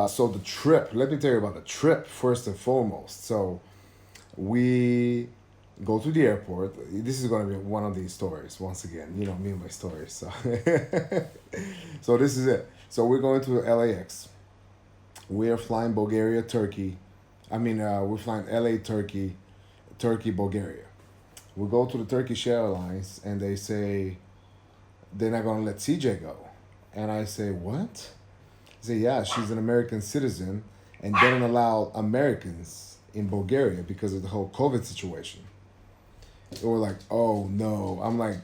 So the trip, let me tell you about the trip first and foremost. So we go to the airport. This is going to be one of these stories once again. You know me and my stories. So, so this is it. So we're going to LAX. We are flying Bulgaria, Turkey. We're flying LA, Turkey, Turkey, Bulgaria. We go to the Turkish Airlines and they say they're not going to let CJ go. And I say, what? They say, yeah, she's an American citizen and they don't allow Americans in Bulgaria because of the whole COVID situation. They were like, oh no. I'm like,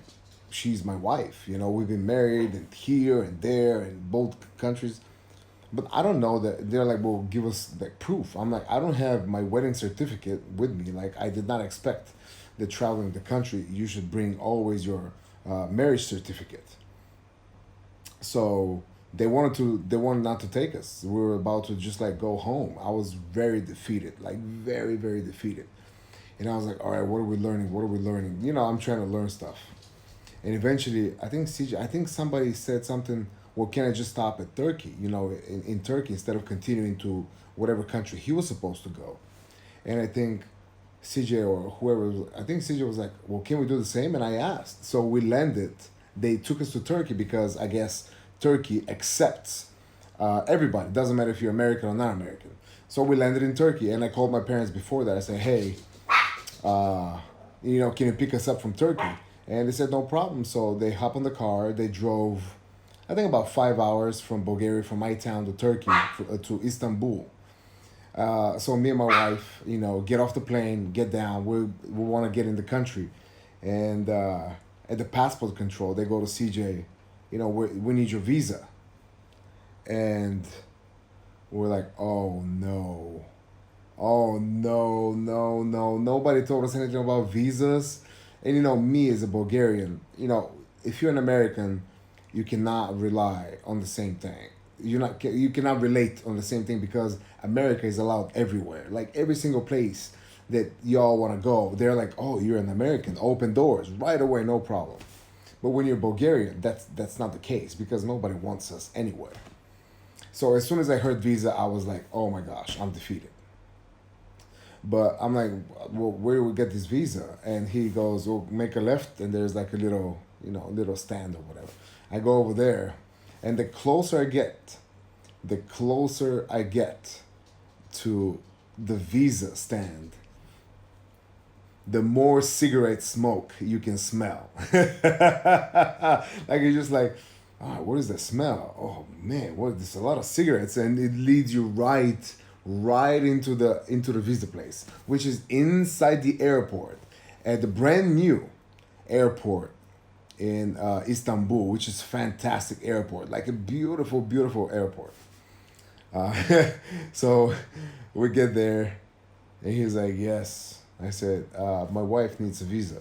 she's my wife. You know, we've been married and here and there in both countries. But I don't know that they're like, well, give us like proof. I'm like, I don't have my wedding certificate with me. Like, I did not expect that traveling the country, you should bring always your marriage certificate. So they wanted not to take us. We were about to just like go home. I was very defeated, like very, very defeated. And I was like, all right, what are we learning? What are we learning? You know, I'm trying to learn stuff. And eventually, I think somebody said something, well, can I just stop at Turkey, you know, in Turkey instead of continuing to whatever country he was supposed to go? And I think CJ or whoever, I think CJ was like, well, can we do the same? And I asked. So we landed. They took us to Turkey because I guess Turkey accepts everybody. Doesn't matter if you're American or not American. So we landed in Turkey, and I called my parents before that. I said, hey, uh, you know, can you pick us up from Turkey? And they said, no problem. So they hop on the car. They drove, I think, about 5 hours from Bulgaria, from my town to Turkey, to Istanbul. So me and my wife, you know, get off the plane, get down. We want to get in the country. And at the passport control, they go to CJ, you know, we need your visa. And we're like, oh no. Oh no, no, no. Nobody told us anything about visas. And you know, me as a Bulgarian, you know, if you're an American, you cannot rely on the same thing. You cannot relate on the same thing because America is allowed everywhere. Like every single place that y'all want to go, they're like, "Oh, you're an American. Open doors right away, no problem." But when you're Bulgarian, that's not the case because nobody wants us anywhere. So as soon as I heard visa, I was like, "Oh my gosh, I'm defeated." But I'm like, well, where do we get this visa? And he goes, well, make a left, and there's like a little, you know, little stand or whatever. I go over there, and the closer I get to the visa stand, the more cigarette smoke you can smell. Like you're just like, oh, what is that smell? Oh man, what? There's a lot of cigarettes, and it leads you right into the visa place, which is inside the airport, at the brand new airport in Istanbul, which is fantastic airport, like a beautiful, beautiful airport. So we get there, and he's like, "Yes." I said, "My wife needs a visa.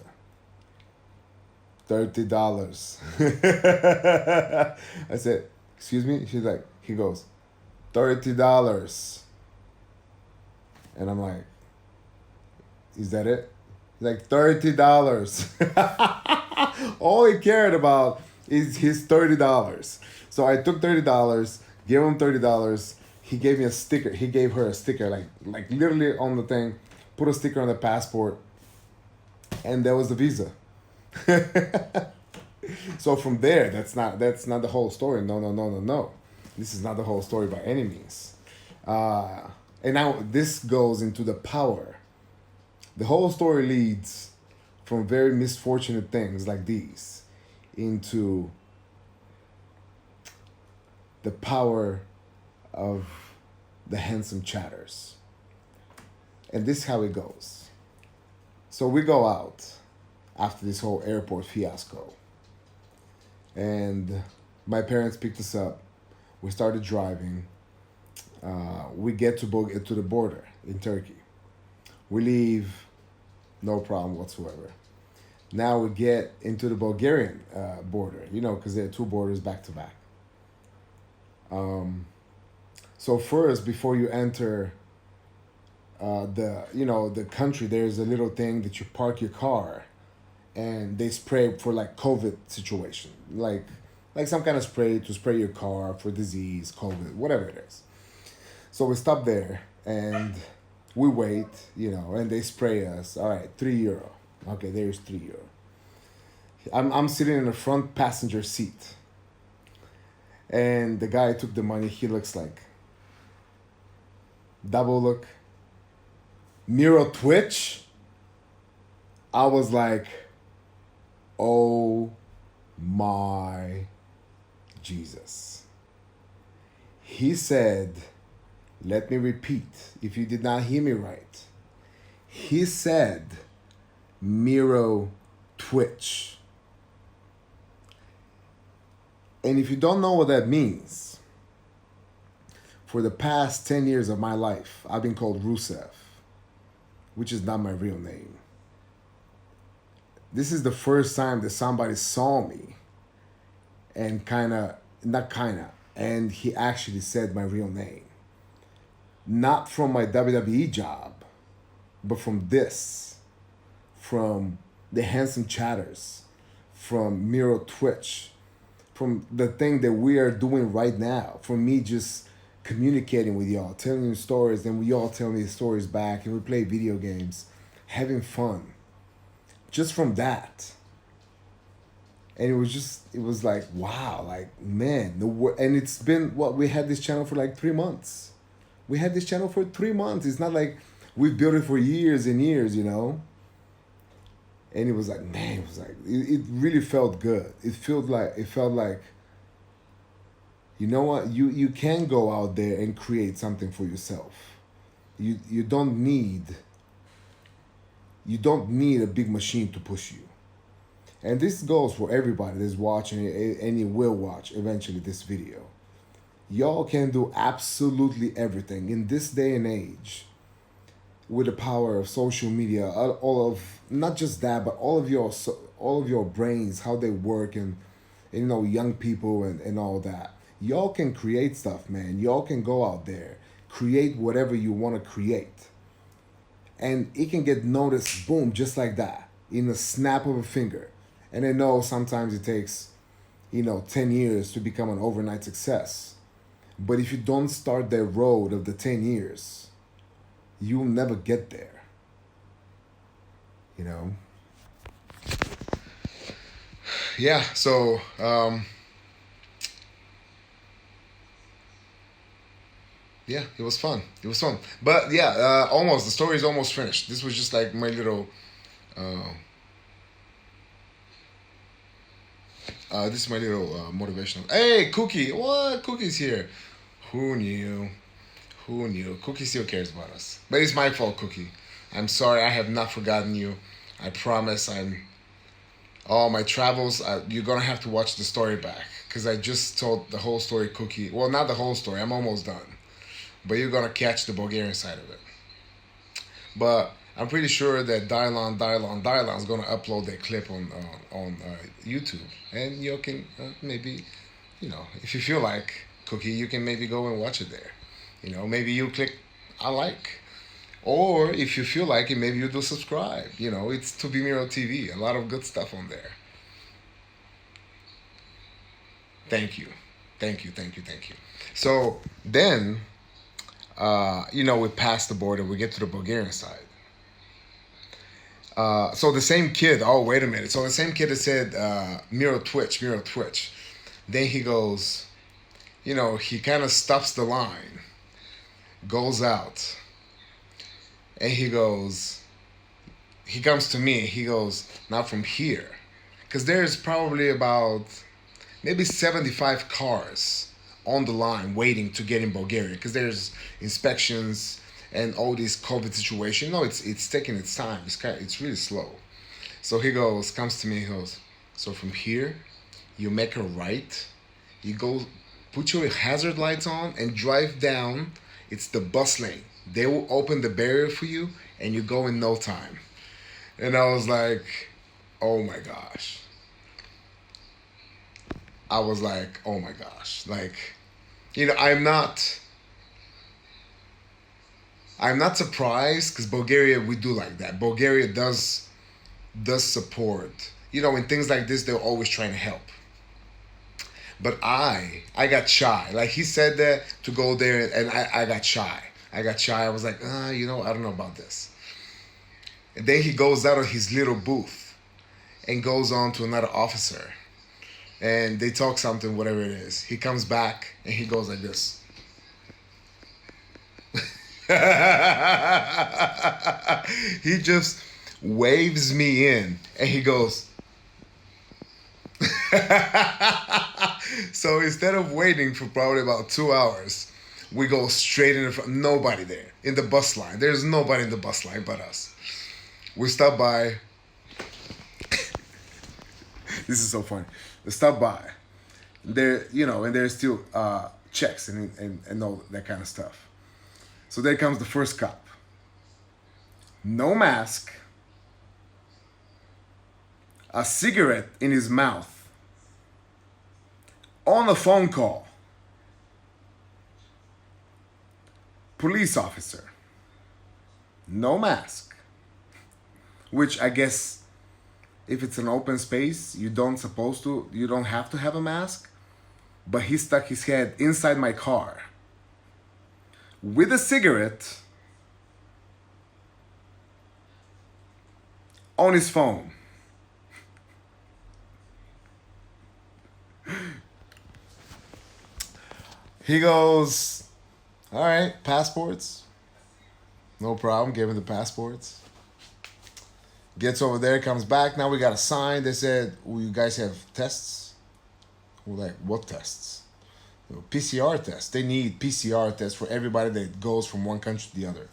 $30." I said, "Excuse me." She's like, he goes, $30. And I'm like, is that it? He's like, $30. All he cared about is his $30. So I took $30, gave him $30. He gave me a sticker. He gave her a sticker, like literally on the thing, put a sticker on the passport, and that was the visa. So from there, that's not the whole story. No, no, no, no, no. This is not the whole story by any means. Uh, and now this goes into the power. The whole story leads from very misfortunate things like these into the power of the handsome chatters. And this is how it goes. So we go out after this whole airport fiasco. And my parents picked us up. We started driving. We get to the border in Turkey. We leave, no problem whatsoever. Now we get into the Bulgarian border, you know, because there are two borders back to back. So first, before you enter the country, there's a little thing that you park your car, and they spray for like COVID situation, like some kind of spray to spray your car for disease, COVID, whatever it is. So we stop there and we wait, and they spray us. All right, €3. Okay, there's €3. I'm sitting in the front passenger seat, and the guy took the money. He looks like double look, Miro twitch. I was like, oh my Jesus. He said, let me repeat if you did not hear me right. He said, Miro twitch. And if you don't know what that means, for the past 10 years of my life, I've been called Rusev, which is not my real name. This is the first time that somebody saw me and and he actually said my real name. Not from my WWE job, but from the Handsome Chatters, from Miro Twitch, from the thing that we are doing right now, from me just communicating with y'all, telling you stories, and we all tell me stories back, and we play video games, having fun. Just from that. And it was like, wow, like, man. And it's been, we had this channel for like 3 months. We had this channel for 3 months. It's not like we've built it for years and years, And it was like, man, it really felt good. It felt like, you know what? You can go out there and create something for yourself. You don't need a big machine to push you. And this goes for everybody that's watching and you will watch eventually this video. Y'all can do absolutely everything in this day and age with the power of social media. All of, not just that, but all of your brains, how they work, and young people and all that. Y'all can create stuff, man. Y'all can go out there, create whatever you want to create. And it can get noticed, boom, just like that, in a snap of a finger. And I know sometimes it takes, 10 years to become an overnight success. But if you don't start that road of the 10 years, you'll never get there. Yeah, so, yeah, it was fun. But yeah, almost, the story is almost finished. This was just like my little, this is my little motivational. Hey, Cookie! What? Cookie's here. Who knew? Cookie still cares about us. But it's my fault, Cookie. I'm sorry, I have not forgotten you. I promise all my travels, you're going to have to watch the story back. Because I just told the whole story, Cookie. Well, not the whole story. I'm almost done. But you're going to catch the Bulgarian side of it. But I'm pretty sure that Dylan is going to upload that clip on YouTube, and you can maybe, if you feel like, Cookie, you can maybe go and watch it there. Maybe you click I like, or if you feel like it, maybe you do subscribe. It's ToBeMiroTV. A lot of good stuff on there. Thank you. So then, we pass the border. We get to the Bulgarian side. So the same kid, oh, wait a minute. So the same kid that said, Miro Twitch. Then he goes, he kind of stops the line, goes out, and he comes to me, he goes, not from here. Because there's probably about maybe 75 cars on the line waiting to get in Bulgaria. Because there's inspections and all this COVID situation. It's taking its time. It's really slow. So he comes to me, he goes, so from here, you make a right, you go, put your hazard lights on and drive down. It's the bus lane. They will open the barrier for you and you go in no time. And I was like, oh my gosh. Like, I'm not surprised, because Bulgaria, we do like that. Bulgaria does support. In things like this, they're always trying to help. But I got shy. Like he said that to go there, and I got shy. I got shy. I was like, I don't know about this. And then he goes out of his little booth and goes on to another officer, and they talk something, whatever it is. He comes back and he goes like this. He just waves me in, and he goes. So instead of waiting for probably about 2 hours, we go straight in front. Nobody there in the bus line. There's nobody in the bus line but us. We stop by. This is so funny. We stop by. There, and there's still checks and all that kind of stuff. So there comes the first cop. No mask. A cigarette in his mouth. On a phone call. Police officer. No mask. Which I guess if it's an open space, you don't have to have a mask. But he stuck his head inside my car with a cigarette on his phone. He goes, all right, passports. No problem, gave him the passports. Gets over there, comes back. Now we got a sign. They said, well, you guys have tests? We're like, what tests? PCR tests. They need PCR tests for everybody that goes from one country to the other.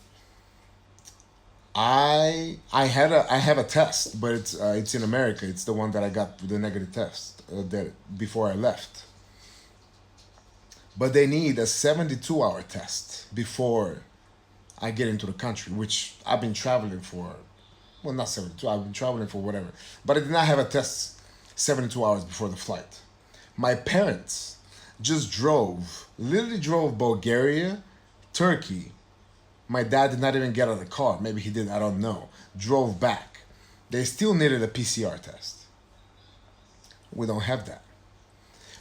I have a test, but it's in America. It's the one that I got the negative test that before I left. But they need a 72-hour test before I get into the country, which I've been traveling for. Well, not 72. I've been traveling for whatever. But I did not have a test 72 hours before the flight. My parents just literally drove Bulgaria, Turkey. My dad did not even get out of the car. Maybe he did, I don't know. Drove back. They still needed a PCR test. We don't have that.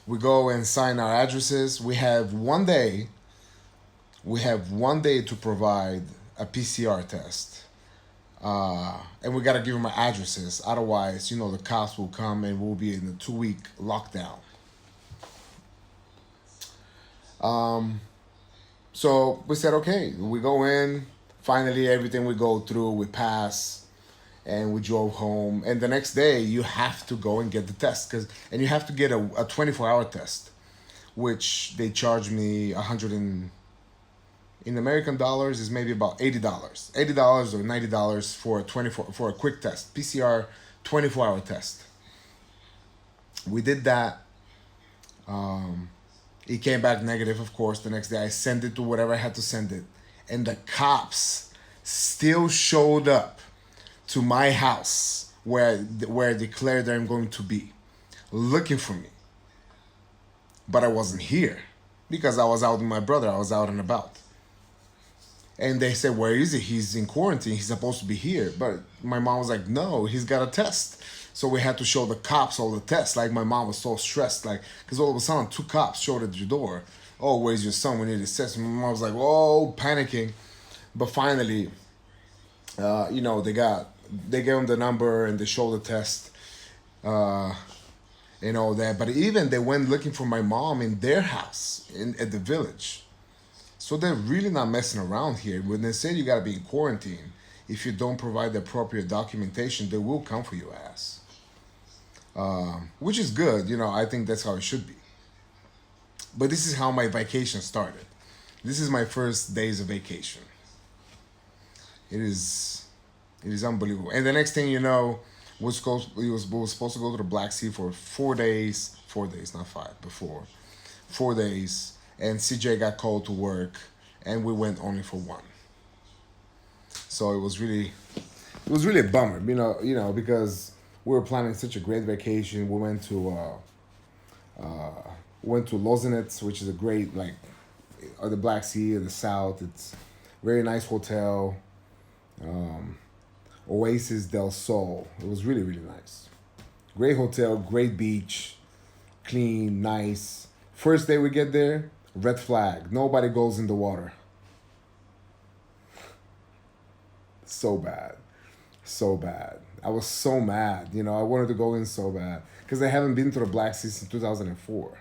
We go and sign our addresses. We have 1 day. We have 1 day to provide a PCR test. And we got to give them our addresses. Otherwise, the cops will come and we'll be in a 2-week lockdown. So we said, okay, we go in. Finally, everything we go through, we pass. And we drove home. And the next day, you have to go and get the test. And you have to get a 24-hour test, which they charge me in American dollars is maybe about $80. $80 or $90 for a quick test. PCR 24-hour test. We did that. It came back negative, of course. The next day, I sent it to whatever I had to send it. And the cops still showed up to my house where I declared that I'm going to be, looking for me. But I wasn't here because I was out with my brother. I was out and about. And they said, where is he? He's in quarantine. He's supposed to be here. But my mom was like, no, he's got a test. So we had to show the cops all the tests. Like, my mom was so stressed. Like, because all of a sudden, 2 cops showed at your door. Oh, where's your son? We need his test. My mom was like, oh, panicking. But finally, they gave him the number and they showed the test. And all that. But even they went looking for my mom in their house at the village. So they're really not messing around here. When they say you got to be in quarantine, if you don't provide the appropriate documentation, they will come for your ass. Which is good. I think that's how it should be. But this is how my vacation started. This is my first days of vacation. It is unbelievable. And the next thing you know, we were supposed to go to the Black Sea for 4 days. 4 days, not 5, before. 4 days. And CJ got called to work, and we went only for 1. So it was really a bummer, because we were planning such a great vacation. We went to Lozenitz, which is a great, the Black Sea in the south. It's a very nice hotel. Oasis del Sol. It was really, really nice. Great hotel, great beach. clean, nice. First day we get there, red flag. Nobody goes in the water. So bad. So bad. I was so mad. You know, I wanted to go in so bad. Because I haven't been to the Black Sea since 2004.